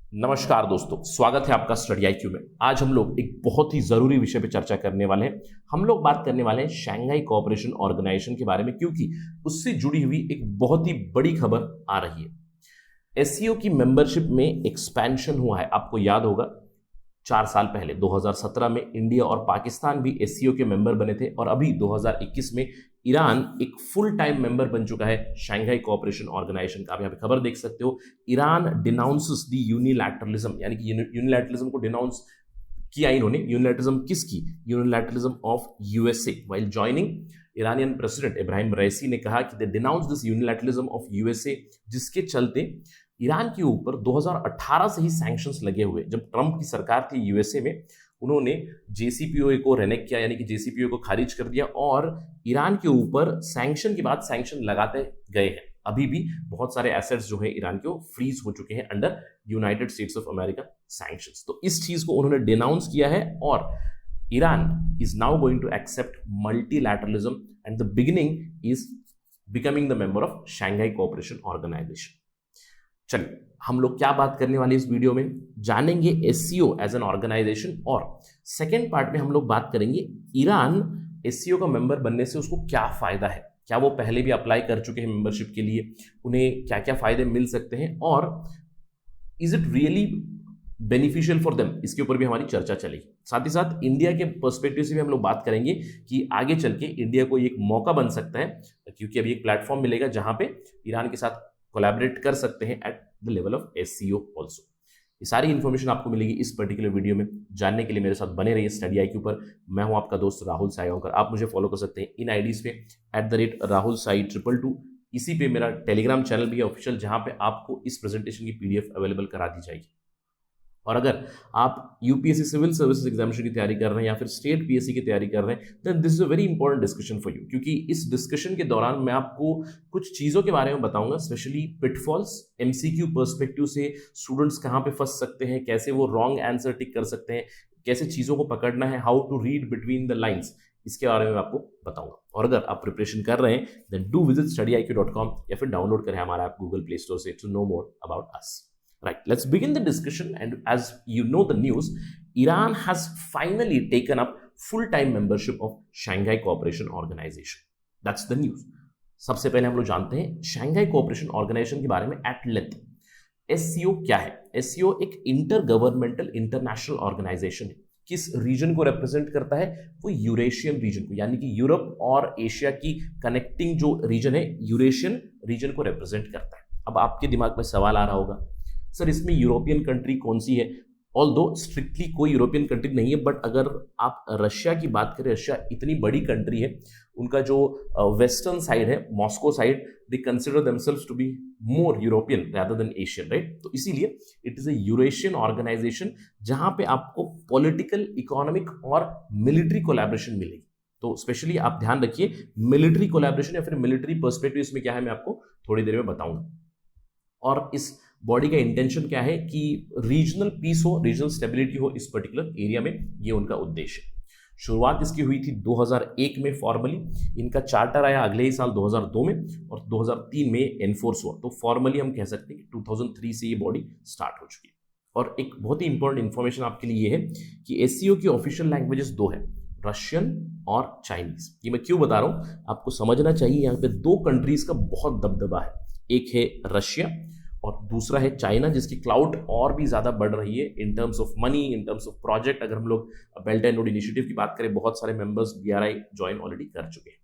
नमस्कार दोस्तों, स्वागत है आपका स्टडी आईक्यू में। आज हम लोग एक बहुत ही जरूरी विषय पे चर्चा करने वाले हैं। हम लोग बात करने वाले हैं शंघाई कोऑपरेशन ऑर्गेनाइजेशन के बारे में, क्योंकि उससे जुड़ी हुई एक बहुत ही बड़ी खबर आ रही है। एससीओ की मेंबरशिप में एक्सपेंशन हुआ है। आपको याद होगा 4 साल पहले 2017 में इंडिया और पाकिस्तान भी एससीओ के मेंबर बने थे, और अभी 2021 में ईरान एक फुल टाइम मेंबर बन चुका है शंघाई कोऑपरेशन ऑर्गेनाइजेशन का। आप यहाँ पे खबर देख सकते हो, ईरान डिनाउंसेस द यूनिलैटरलिज्म, यानी कि यूनिलैटरलिज्म को डिनाउंस किया इन्होंने। यूनिलैटरलिज्म किसकी? Unilateralism of USA. While joining, Iranian president Ebrahim Raisi ने कहा कि they denounce this unilateralism of USA, जिसके चलते ईरान के ऊपर 2018 से ही सैंक्शंस लगे हुए। जब ट्रंप की सरकार थी यूएसए में, उन्होंने जेसीपीओए को रेनेक्ट किया, यानी कि जेसीपीओए को खारिज कर दिया, और ईरान के ऊपर सैंक्शन के बाद सैंक्शन लगाते गए हैं। अभी भी बहुत सारे एसेट्स जो है ईरान के, वो फ्रीज हो चुके हैं under United States of America sanctions. तो इस चीज को उन्होंने डिनाउंस किया है, और Iran is now going to accept multilateralism and the beginning is becoming the member of Shanghai Cooperation Organisation. चलिए, हम लोग क्या बात करने वाले इस वीडियो में, जानेंगे एससीओ एज एन ऑर्गेनाइजेशन, और सेकेंड पार्ट में हम लोग बात करेंगे ईरान एससीओ का मेंबर बनने से उसको क्या फायदा है, क्या वो पहले भी अप्लाई कर चुके हैं मेंबरशिप के लिए, उन्हें क्या क्या फायदे मिल सकते हैं, और is it really beneficial for them, इसके ऊपर भी हमारी चर्चा चलेगी। साथ ही साथ इंडिया के पर्सपेक्टिव से भी हम लोग बात करेंगे कि आगे चल के इंडिया को एक मौका बन सकता है, क्योंकि अभी एक प्लेटफॉर्म मिलेगा जहां पे ईरान के साथ कोलैबोरेट कर सकते हैं at the level of SCO also. ये सारी इंफॉर्मेशन आपको मिलेगी इस पर्टिकुलर वीडियो में। जानने के लिए मेरे साथ बने रहिए स्टडी आईक्यू पर। मैं हूं आपका दोस्त राहुल सायंकर। आप मुझे फॉलो कर सकते हैं इन आईडीज पे @राहुल साई 222। इसी पे मेरा टेलीग्राम चैनल भी है ऑफिशियल, जहां पे आपको इस प्रेजेंटेशन की पीडीएफ अवेलेबल करा दी जाएगी। और अगर आप यूपीएससी सिविल सर्विसेज एग्जामिनेशन की तैयारी कर रहे हैं या फिर स्टेट पीएससी की तैयारी कर रहे हैं, then this is a very important discussion for you, क्योंकि इस डिस्कशन के दौरान मैं आपको कुछ चीज़ों के बारे में बताऊंगा, स्पेशली पिटफॉल्स, एमसीक्यू पर्सपेक्टिव से स्टूडेंट्स कहाँ पे फंस सकते हैं, कैसे वो रॉन्ग आंसर टिक कर सकते हैं, कैसे चीज़ों को पकड़ना है, how to read between the lines, इसके बारे में आपको बताऊंगा। और अगर आप प्रिपरेशन कर रहे हैं, देन डू विजिट studyIQ.com या फिर डाउनलोड करें हमारा ऐप गूगल प्ले स्टोर से to know more about us. Right, let's begin the discussion. And as you know the news, Iran has finally taken up full-time membership of Shanghai Cooperation Organization. That's the news. सबसे पहले हम लोग जानते हैं Shanghai Cooperation organisation के बारे में at length. SCO क्या है? एससीओ एक इंटर गवर्नमेंटल इंटरनेशनल ऑर्गेनाइजेशन है। किस रीजन को रिप्रेजेंट करता है? वो यूरेशियन रीजन को, यानी कि यूरोप और एशिया की कनेक्टिंग जो रीजन है, यूरेशियन रीजन को रिप्रेजेंट करता है। अब आपके दिमाग में सवाल आ रहा होगा, सर इसमें यूरोपियन कंट्री कौन सी है? ऑल्दो स्ट्रिक्टली कोई यूरोपियन कंट्री नहीं है, बट अगर आप रशिया की बात करें, रशिया इतनी बड़ी कंट्री है, उनका जो वेस्टर्न साइड है, Moscow side, they consider themselves to be more European rather than Asian, right? तो इसीलिए it is a Eurasian organisation, जहां पे आपको पॉलिटिकल, इकोनॉमिक और मिलिट्री कोलैबोरेशन मिलेगी। तो स्पेशली आप ध्यान रखिए, मिलिट्री कोलैबोरेशन या फिर मिलिट्री पर्सपेक्टिव इसमें क्या है, मैं आपको थोड़ी देर में बताऊंगा। और इस बॉडी का इंटेंशन क्या है कि रीजनल पीस हो, रीजनल स्टेबिलिटी हो इस पर्टिकुलर एरिया में, ये उनका उद्देश्य है। शुरुआत इसकी हुई थी 2001 में फॉर्मली, इनका चार्टर आया अगले ही साल 2002 में, और 2003 में एनफोर्स हुआ। तो फॉर्मली हम कह सकते हैं कि 2003 से ये बॉडी स्टार्ट हो चुकी है। और एक बहुत ही इंपॉर्टेंट इन्फॉर्मेशन आपके लिए ये है कि एससीओ की ऑफिशियल लैंग्वेजेस 2 है, रशियन और चाइनीज। ये मैं क्यों बता रहा हूँ, आपको समझना चाहिए। यहाँ पे 2 कंट्रीज का बहुत दबदबा है, एक है रशिया और दूसरा है चाइना, जिसकी क्लाउड और भी ज्यादा बढ़ रही है इन terms of money, in terms of project. अगर हम लोग बेल्ट एंड रोड इनिशिएटिव की बात करें, बहुत सारे मेंबर्स BRI ज्वाइन ऑलरेडी कर चुके हैं।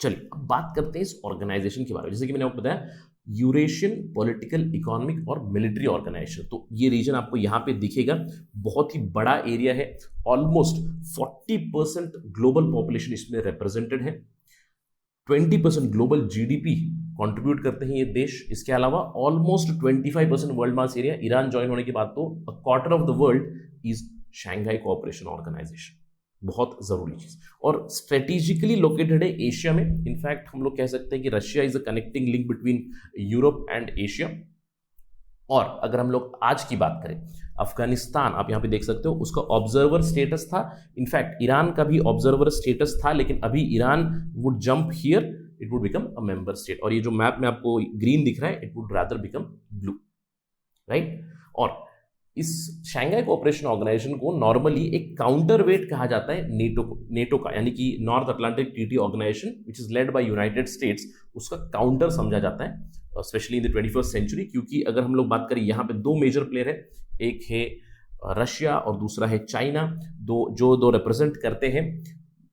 चलिए अब बात करते हैं इस ऑर्गेनाइजेशन के बारे में। जैसे कि मैंने आपको बताया, यूरेशियन पॉलिटिकल, इकोनॉमिक और मिलिट्री ऑर्गेनाइजेशन। तो ये रीजन आपको यहाँ पे दिखेगा, बहुत ही बड़ा एरिया है, ऑलमोस्ट 40% ग्लोबल पॉपुलेशन इसमें रिप्रेजेंटेड है, 20% ग्लोबल जीडीपी कंट्रीब्यूट करते हैं ये देश। इसके अलावा almost 25% world mass area, Iran join होने के बाद तो a quarter of the world is Shanghai Cooperation Organisation. बहुत जरूरी चीज, और स्ट्रेटेजिकली लोकेटेड है एशिया में। इनफैक्ट हम लोग कह सकते हैं कि Russia is a connecting link between Europe and Asia. और अगर हम लोग आज की बात करें, अफगानिस्तान आप यहां पे देख सकते हो, उसका ऑब्जर्वर स्टेटस था। इनफैक्ट ईरान का भी ऑब्जर्वर स्टेटस था, लेकिन अभी Iran would jump here, it would become a member state. और ये जो मैप में आपको ग्रीन दिख रहा है, it would rather become blue, right? और इस शंघाई कोऑपरेशन ऑर्गेनाइजेशन को नॉर्मली एक काउंटर वेट कहा जाता है नेटो का, यानी कि North Atlantic Treaty Organisation which is led by United States, उसका काउंटर समझा जाता है specially in the 21st century. क्योंकि अगर हम लोग बात करें यहाँ पे दो मेजर प्लेयर है, एक है रशिया और दूसरा है चाइना, दो रिप्रेजेंट करते हैं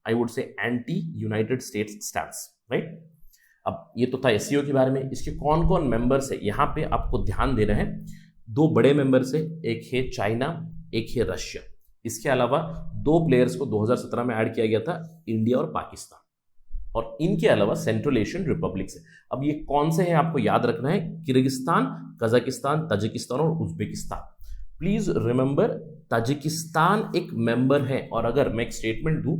आई वुड से anti United states stance, right. अब ये तो था एससीओ के बारे में। इसके कौन कौन मेंबर्स है यहाँ पे आपको ध्यान देना है। दो बड़े मेंबर्स है, एक है चाइना, एक है रशिया। इसके अलावा दो प्लेयर्स को 2017 में ऐड किया गया था, इंडिया और पाकिस्तान, और इनके अलावा सेंट्रल एशियन रिपब्लिक्स है। अब ये कौन से हैं आपको याद रखना है, किर्गिस्तान, कजाकिस्तान, ताजिकिस्तान और उज्बेकिस्तान। प्लीज रिमेंबर ताजिकिस्तान एक मेंबर है, और अगर मैं एक स्टेटमेंट दूं,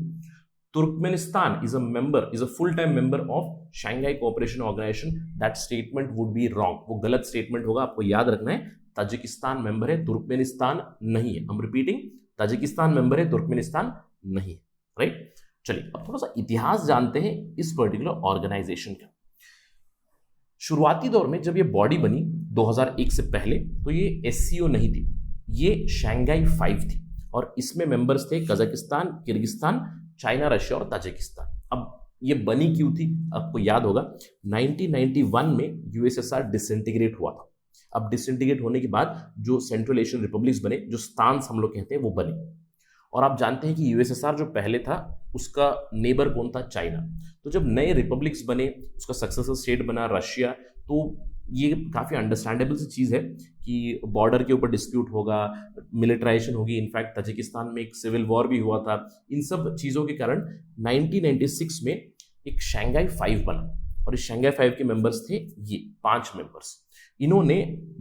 Turkmenistan is a full-time member of Shanghai Cooperation Organization, that statement would be wrong, वो गलत स्टेटमेंट होगा। आपको याद रखना है ताजिकिस्तान मेंबर है, तुर्कमेनिस्तान नहीं है। I'm repeating, ताजिकिस्तान मेंबर है, तुर्कमेनिस्तान नहीं है, राइट। चलिए अब थोड़ा सा इतिहास जानते हैं इस पर्टिकुलर ऑर्गेनाइजेशन का। शुरुआती दौर में जब ये बॉडी बनी 2001 से पहले, तो ये एससीओ नहीं थी, ये शंघाई 5 थी, और इसमें मेंबर्स थे कजाकिस्तान, किर्गिस्तान, चाइना, रशिया और ताजिकिस्तान। अब ये बनी क्यों थी, आपको याद होगा 1991 में यूएसएसआर डिसइंटीग्रेट हुआ था। अब डिसइंटीग्रेट होने के बाद जो सेंट्रल एशियन रिपब्लिक्स बने, जो स्टांस हम लोग कहते हैं, वो बने। और आप जानते हैं कि यूएसएसआर जो पहले था उसका नेबर कौन था, चाइना। तो जब नए रिपब्लिक्स बने, उसका सक्सेसर स्टेट बना रशिया, तो ये काफ़ी अंडरस्टैंडेबल सी चीज़ है कि बॉर्डर के ऊपर डिस्प्यूट होगा, मिलिटराइजेशन होगी। इनफैक्ट ताजिकिस्तान में एक सिविल वॉर भी हुआ था। इन सब चीज़ों के कारण 1996 में एक शंघाई 5 बना, और इस शंघाई 5 के मेंबर्स थे ये 5 मेंबर्स। इन्होंने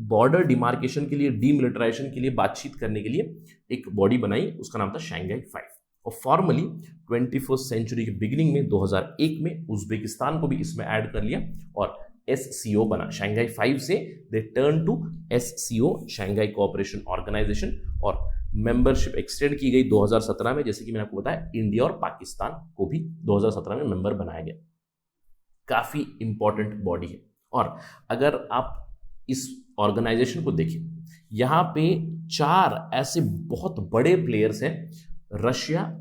बॉर्डर डिमार्केशन के लिए, डीमिलिटराइजेशन के लिए बातचीत करने के लिए एक बॉडी बनाई, उसका नाम था शंघाई 5। और फॉर्मली 21st सेंचुरी के बिगिनिंग में 2001 में उज्बेकिस्तान को भी इसमें ऐड कर लिया और एससीओ बना। शंघाई 5 से they turn to SCO, Shanghai Cooperation Organisation, और मेंबरशिप एक्सटेंड की गई 2017 में। जैसे कि मैंने आपको बताया, इंडिया और पाकिस्तान को भी 2017 में मेंबर बनाया गया। काफी इंपॉर्टेंट बॉडी है। और अगर आप इस ऑर्गेनाइजेशन को देखें, यहां पे 4 ऐसे बहुत बड़े प्लेयर्स हैं, रशिया,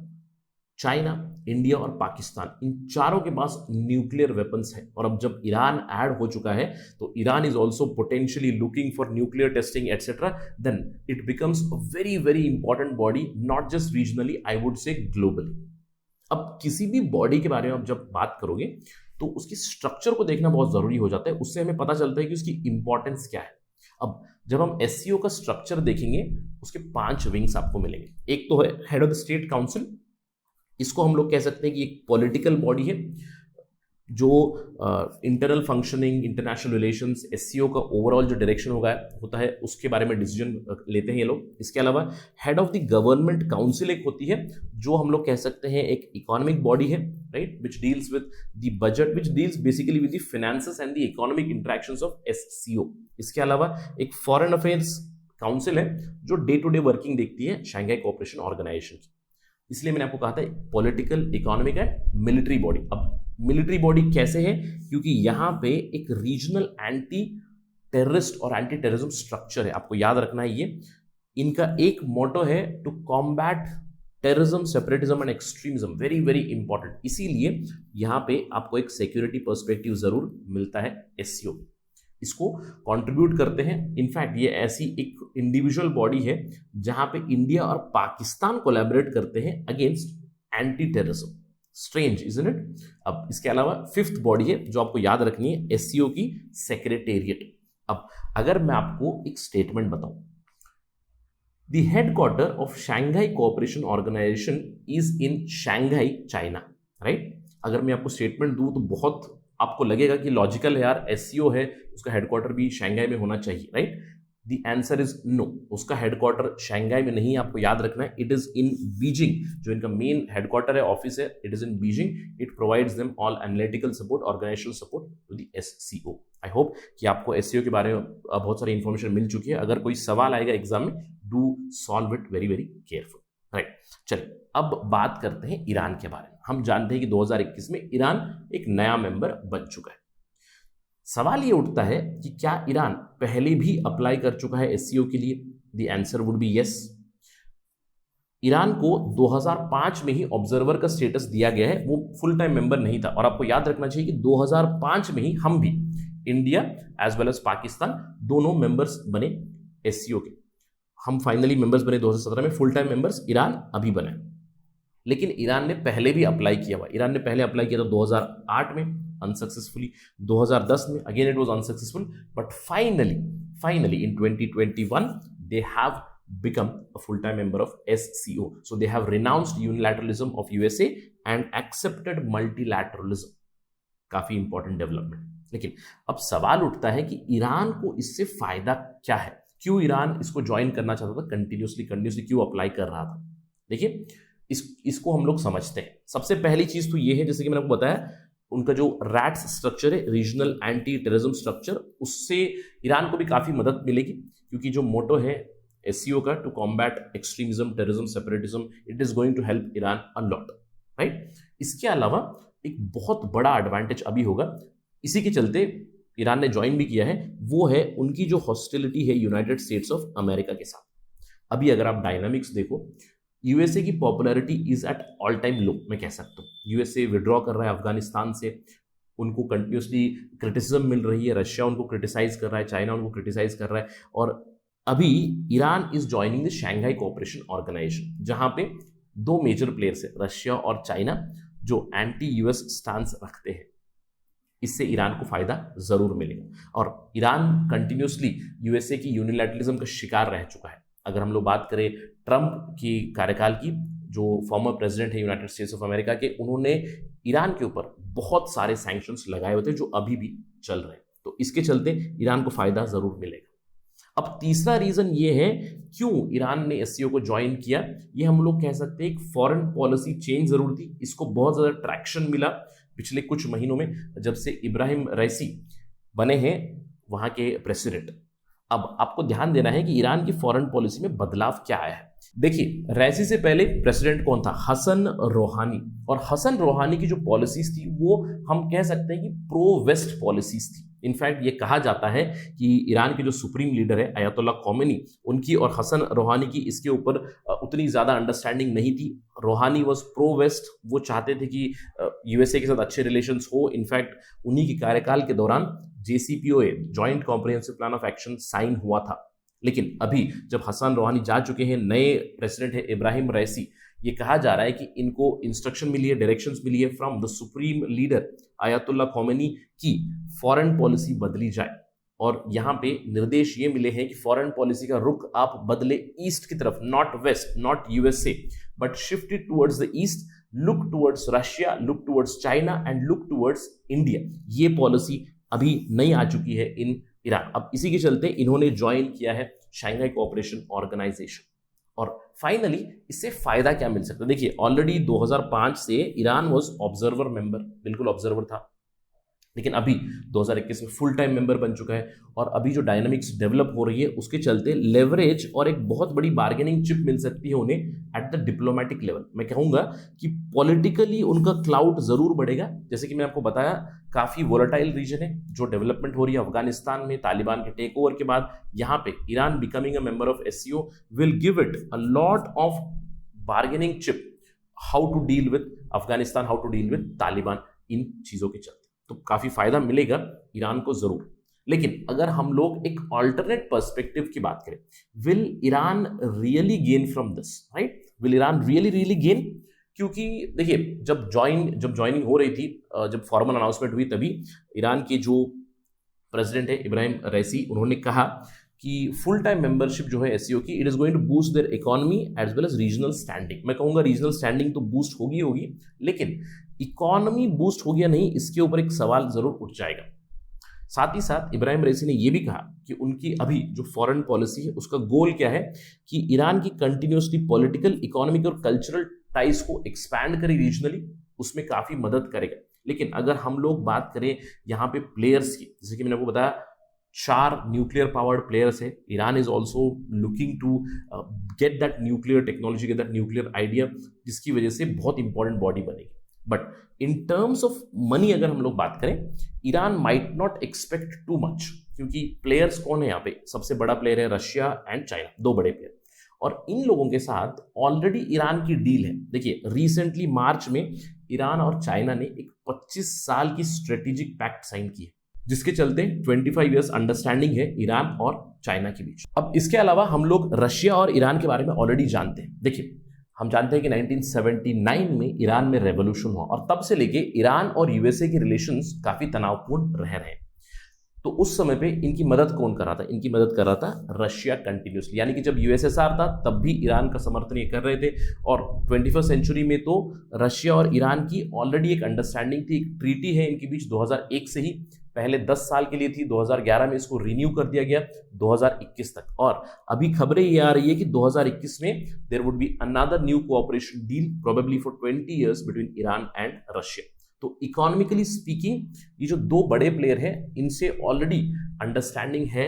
चाइना, इंडिया और पाकिस्तान। इन चारों के पास न्यूक्लियर वेपन्स है। और अब जब ईरान ऐड हो चुका है, तो Iran is also potentially looking for nuclear testing etcetera, then it becomes a very very important body, not just regionally, I would say globally. अब किसी भी बॉडी के बारे में आप जब बात करोगे, तो उसकी स्ट्रक्चर को देखना बहुत जरूरी हो जाता है। उससे हमें पता चलता है कि उसकी इंपॉर्टेंस क्या है। अब जब हम एससीओ का स्ट्रक्चर देखेंगे, उसके 5 विंग्स आपको मिलेंगे। एक तो है head of the state council. इसको हम लोग कह सकते हैं कि एक पॉलिटिकल बॉडी है जो internal functioning, international relations, SCO का ओवरऑल जो डायरेक्शन होता है उसके बारे में डिसीजन लेते हैं ये लोग। इसके अलावा head of the government council एक होती है, जो हम लोग कह सकते हैं एक इकोनॉमिक बॉडी है, right, which deals with the budget, which deals basically with the finances and the economic interactions of SCO. इसके अलावा एक फॉरेन अफेयर्स काउंसिल है जो डे टू डे वर्किंग देखती है शंघाई कोऑपरेशन ऑर्गेनाइजेशन की। इसलिए मैंने आपको कहा था political, economic and military body. अब मिलिट्री बॉडी कैसे है, क्योंकि यहां पे एक रीजनल एंटी टेररिस्ट और एंटी टेररिज्म स्ट्रक्चर है। आपको याद रखना है ये। इनका एक मोटो है to combat terrorism, separatism and extremism. Very very important. इसीलिए यहां पे आपको एक सिक्योरिटी पर्सपेक्टिव जरूर मिलता है एससीओ। इसको कंट्रीब्यूट करते हैं। इनफैक्ट ये ऐसी एक इंडिविजुअल बॉडी है जहां पे इंडिया और पाकिस्तान कोलैबोरेट करते हैं against anti terrorism. Strange, isn't it? अब इसके अलावा 5th बॉडी है जो आपको याद रखनी है, एससीओ की सेक्रेटेरिएट। अब अगर मैं आपको एक स्टेटमेंट बताऊं, the headquarter of Shanghai Cooperation Organisation is in Shanghai, China, right. अगर मैं आपको स्टेटमेंट दूं तो बहुत आपको लगेगा कि लॉजिकल है यार, एससीओ है, उसका हेडक्वार्टर भी शंघाई में होना चाहिए, right. The answer is no, उसका हेडक्वार्टर शंघाई में नहीं है। आपको याद रखना है इट इज इन बीजिंग। जो इनका मेन हेडक्वार्टर है, ऑफिस है, it is in Beijing. It provides them all analytical support, organisational support to the SCO. I hope कि आपको एससीओ के बारे में बहुत सारी इंफॉर्मेशन मिल चुकी है। अगर कोई सवाल आएगा एग्जाम में, do solve it very very careful, right. चलिए अब बात करते हैं ईरान के बारे में। हम जानते हैं कि 2021 में ईरान एक नया मेंबर बन चुका है। सवाल ये उठता है कि क्या ईरान पहले भी अप्लाई कर चुका है एससीओ के लिए? The answer would be yes. Iran को 2005 में ही ऑब्जर्वर का स्टेटस दिया गया है, वो फुल टाइम मेंबर नहीं था। और आपको याद रखना चाहिए कि 2005 में ही हम भी, India as well as Pakistan, दोनों मेंबर्स बने एससीओ के। हम फाइनली मेंबर्स बने 2017 में, फुल टाइम मेंबर्स ईरान अभी बने। लेकिन ईरान ने पहले भी अप्लाई किया हुआ। ईरान ने पहले अप्लाई किया था 2008 में, अनसक्सेसफुली, 2010 में again it was unsuccessful, but finally in 2021 they have become a full-time member of SCO. So they have renounced unilateralism of USA and accepted multilateralism. काफी इंपॉर्टेंट डेवलपमेंट। लेकिन अब सवाल उठता है कि ईरान को इससे फायदा क्या है, क्यों ईरान इसको ज्वाइन करना चाहता था, कंटिन्यूसली क्यों अप्लाई कर रहा था। देखिए इसको हम लोग समझते हैं। सबसे पहली चीज तो ये है, जैसे कि मैंने आपको बताया, उनका जो रैट्स स्ट्रक्चर है, रीजनल एंटी टेररिज्म स्ट्रक्चर, उससे ईरान को भी काफी मदद मिलेगी, क्योंकि जो मोटो है एससीओ का, to combat extremism, terrorism, separatism, it is going to help Iran a lot, right. इसके अलावा एक बहुत बड़ा एडवांटेज अभी होगा, इसी के चलते ईरान ने ज्वाइन भी किया है, वो है उनकी जो हॉस्टिलिटी है यूनाइटेड स्टेट्स ऑफ अमेरिका के साथ। अभी अगर आप डायनामिक्स देखो, यूएसए की popularity is at all time low, मैं कह सकता हूँ। यूएसए विड्रॉ कर रहा है अफगानिस्तान से, उनको कंटिन्यूसली क्रिटिसिज्म मिल रही है, रशिया उनको क्रिटिसाइज कर रहा है, चाइना उनको क्रिटिसाइज कर रहा है, और अभी Iran is joining the Shanghai Cooperation Organisation, जहां पे दो मेजर प्लेयर्स है, रशिया और चाइना, जो एंटी यूएस स्टांस रखते हैं। इससे ईरान को फायदा जरूर मिलेगा। और ईरान कंटिन्यूसली यूएसए की यूनिलैटरलिज्म का शिकार रह चुका है। अगर हम लोग बात करें ट्रंप की कार्यकाल की, जो फॉर्मर प्रेसिडेंट है यूनाइटेड स्टेट्स ऑफ अमेरिका के, उन्होंने ईरान के ऊपर बहुत सारे सैंक्शंस लगाए हुए थे जो अभी भी चल रहे हैं। तो इसके चलते ईरान को फायदा जरूर मिलेगा। अब तीसरा रीजन ये है क्यों ईरान ने एससीओ को ज्वाइन किया, ये हम लोग कह सकते हैं एक फॉरेन पॉलिसी चेंज जरूर थी। इसको बहुत ज्यादा ट्रैक्शन मिला पिछले कुछ महीनों में, जब से इब्राहिम रईसी बने हैं वहां के प्रेसिडेंट। अब आपको ध्यान देना है कि ईरान की फॉरेन पॉलिसी में बदलाव क्या आया है। देखिए, रईसी से पहले प्रेसिडेंट कौन था? हसन रोहानी। और हसन रोहानी की जो पॉलिसीज थी वो हम कह सकते हैं कि प्रो वेस्ट पॉलिसीज थी। इनफैक्ट ये कहा जाता है कि ईरान के जो सुप्रीम लीडर है अयतुल्ला खोमेनी, उनकी और हसन रोहानी की इसके ऊपर उतनी ज्यादा अंडरस्टैंडिंग नहीं थी। रोहानी वॉज प्रो वेस्ट, वो चाहते थे कि यूएसए के साथ अच्छे रिलेशंस हो। इनफैक्ट उन्हीं के कार्यकाल के दौरान JCPOA, joint comprehensive plan of action, sign हुआ था। लेकिन अभी जब हसन रोहानी जा चुके हैं, नए प्रेसिडेंट है इब्राहिम रईसी, ये कहा जा रहा है कि इनको इंस्ट्रक्शन मिली है, डायरेक्शंस मिली है from the supreme leader Ayatollah Khomeini की फॉरेन पॉलिसी बदली जाए। और यहाँ पे निर्देश ये मिले हैं कि फॉरेन पॉलिसी का रुख आप बदले ईस्ट की तरफ, not west, not USA, but shift it towards the east, look towards Russia, look towards China and look towards India. ये पॉलिसी अभी नहीं आ चुकी है इन ईरान। अब इसी के चलते इन्होंने ज्वाइन किया है शंघाई कोऑपरेशन ऑर्गेनाइजेशन। और फाइनली इससे फायदा क्या मिल सकता है? देखिए, ऑलरेडी 2005 से ईरान वाज ऑब्जर्वर मेंबर, बिल्कुल ऑब्जर्वर था, लेकिन अभी 2021 में फुल टाइम मेंबर बन चुका है। और अभी जो डायनामिक्स डेवलप हो रही है उसके चलते लेवरेज और एक बहुत बड़ी बार्गेनिंग चिप मिल सकती है उन्हें एट द डिप्लोमेटिक लेवल। मैं कहूंगा कि पॉलिटिकली उनका क्लाउड जरूर बढ़ेगा। जैसे कि मैंने आपको बताया, काफी वोलेटाइल रीजन है जो डेवलपमेंट हो रही है अफगानिस्तान में तालिबान के टेक ओवर के बाद। यहाँ पे Iran becoming a member of SCO will give it a lot of bargaining chip, how to deal with Afghanistan, how to deal with Taliban, इन चीजों के चलते। तो काफी फायदा मिलेगा ईरान को जरूर। लेकिन अगर हम लोग एक ऑल्टरनेट पर्सपेक्टिव की बात करें, will Iran really gain from this, right? Will Iran really gain? क्योंकि देखिए, जब ज्वाइनिंग हो रही थी, जब फॉर्मल अनाउंसमेंट हुई, तभी ईरान के जो प्रेसिडेंट है इब्राहिम रईसी, उन्होंने कहा कि फुल टाइम मेंबरशिप जो है एससीओ की, it is going to boost their economy as well as regional standing. मैं कहूंगा रीजनल स्टैंडिंग तो बूस्ट होगी, लेकिन इकोनॉमी बूस्ट हो गया नहीं, इसके ऊपर एक सवाल जरूर उठ जाएगा। साथ ही साथ इब्राहिम रईसी ने यह भी कहा कि उनकी अभी जो फॉरेन पॉलिसी है उसका गोल क्या है कि ईरान की कंटिन्यूसली पॉलिटिकल, इकोनॉमिक और कल्चरल टाइज को एक्सपैंड करे रीजनली, उसमें काफी मदद करेगा। लेकिन अगर हम लोग बात करें यहाँ पे प्लेयर्स की, जैसे कि मैंने आपको बताया 4 न्यूक्लियर पावर्ड प्लेयर्स है। Iran is also looking to get that nuclear technology, get that nuclear idea, जिसकी वजह से बहुत इंपॉर्टेंट बॉडी बनेगी। But in terms of money अगर हम लोग बात करें, Iran might not expect too much, क्योंकि प्लेयर्स कौन है यहाँ पे, सबसे बड़ा प्लेयर है रशिया एंड चाइना, दो बड़े प्लेयर, और इन लोगों के साथ ऑलरेडी ईरान की डील है। देखिए रिसेंटली मार्च में ईरान और चाइना ने एक 25 साल की स्ट्रेटेजिक पैक्ट साइन की है, जिसके चलते 25 इयर्स अंडरस्टैंडिंग है ईरान और चाइना के बीच। अब इसके अलावा हम लोग रशिया और ईरान के बारे में ऑलरेडी जानते हैं। देखिए हम जानते हैं कि 1979 में ईरान में रेवोल्यूशन हुआ और तब से लेके ईरान और यूएसए के रिलेशंस काफी तनावपूर्ण रह रहे हैं। तो उस समय पे इनकी मदद कौन कर रहा था, इनकी मदद कर रहा था रशिया कंटिन्यूसली, यानी कि जब यूएसएसआर था तब भी ईरान का समर्थन ये कर रहे थे। और 21st सेंचुरी में तो रशिया और ईरान की ऑलरेडी एक अंडरस्टैंडिंग थी, एक ट्रीटी है इनके बीच 2001 से ही, पहले 10 साल के लिए थी, 2011 में इसको रिन्यू कर दिया गया 2021 तक। और अभी खबरें ये आ रही है कि 2021 में there would be another new cooperation deal probably for 20 years between Iran and Russia. तो इकोनॉमिकली स्पीकिंग ये जो दो बड़े प्लेयर हैं इनसे ऑलरेडी अंडरस्टैंडिंग है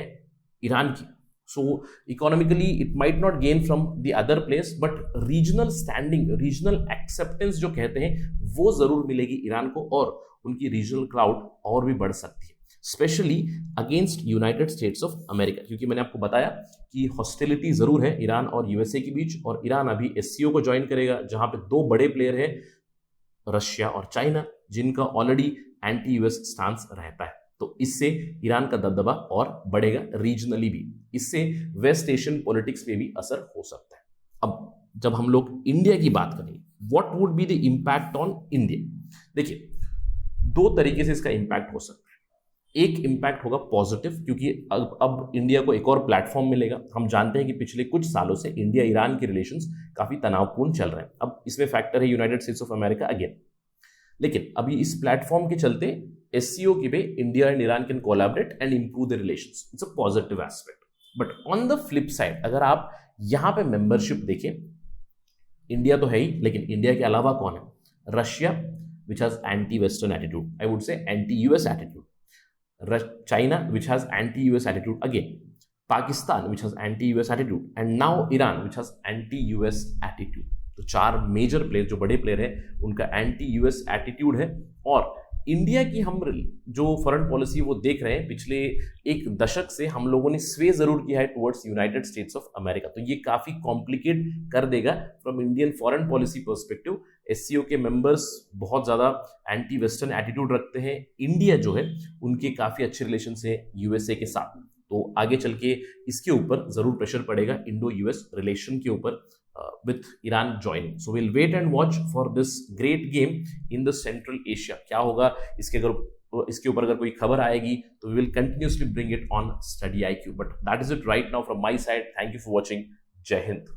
ईरान की। So economically it might not gain from the other players, but regional standing, regional acceptance जो कहते हैं वो जरूर मिलेगी ईरान को, और उनकी रीजनल क्लाउड और भी बढ़ सकती है, specially against United States of America, क्योंकि मैंने आपको बताया कि हॉस्टिलिटी जरूर है ईरान और यूएसए के बीच, और ईरान अभी एससीओ को ज्वाइन करेगा जहां पे दो बड़े प्लेयर हैं रशिया और चाइना, जिनका ऑलरेडी एंटी यूएस स्टांस रहता है। तो इससे ईरान का दबदबा और बढ़ेगा रीजनली भी, इससे वेस्ट एशियन पॉलिटिक्स पे भी असर हो सकता है। अब जब हम लोग इंडिया की बात करेंगे, what would be the impact on India, देखिए दो तरीके से इसका इम्पैक्ट हो सकता है। एक इम्पैक्ट होगा पॉजिटिव, क्योंकि अब इंडिया को एक और प्लेटफॉर्म मिलेगा। हम जानते हैं कि पिछले कुछ सालों से इंडिया ईरान के रिलेशंस काफी तनावपूर्ण चल रहे हैं। अब इसमें फैक्टर है United States of America again, लेकिन अभी इस प्लेटफॉर्म के चलते एससीओ की पे India and Iran can collaborate and improve the relations. It's a positive aspect. But on the flip side अगर आप यहां पे मेंबरशिप देखें, इंडिया तो है ही, लेकिन इंडिया के अलावा कौन है, Russia which has anti-Western attitude, I would say anti-US attitude, China which has anti-US attitude again, Pakistan which has anti-US attitude, and now Iran which has anti-US attitude। तो चार मेजर प्लेयर जो बड़े player हैं उनका anti-US attitude है। और India की हम जो फॉरेन पॉलिसी वो देख रहे हैं, पिछले एक दशक से हम लोगों ने स्वे जरूर किया है towards United States of America, तो ये काफी कॉम्प्लिकेट कर देगा from Indian foreign policy perspective. SCO के मेंबर्स बहुत ज्यादा एंटी वेस्टर्न एटीट्यूड रखते हैं, इंडिया जो है उनके काफी अच्छे रिलेशन है यूएसए के साथ, तो आगे चल के इसके ऊपर जरूर प्रेशर पड़ेगा इंडो यूएस रिलेशन के ऊपर with Iran joining. So we'll wait and watch for this great game in the Central Asia. क्या होगा इसके ऊपर अगर कोई खबर आएगी तो we will continuously bring it on Study IQ. But that is it right now from my side. Thank you for watching. जय हिंद।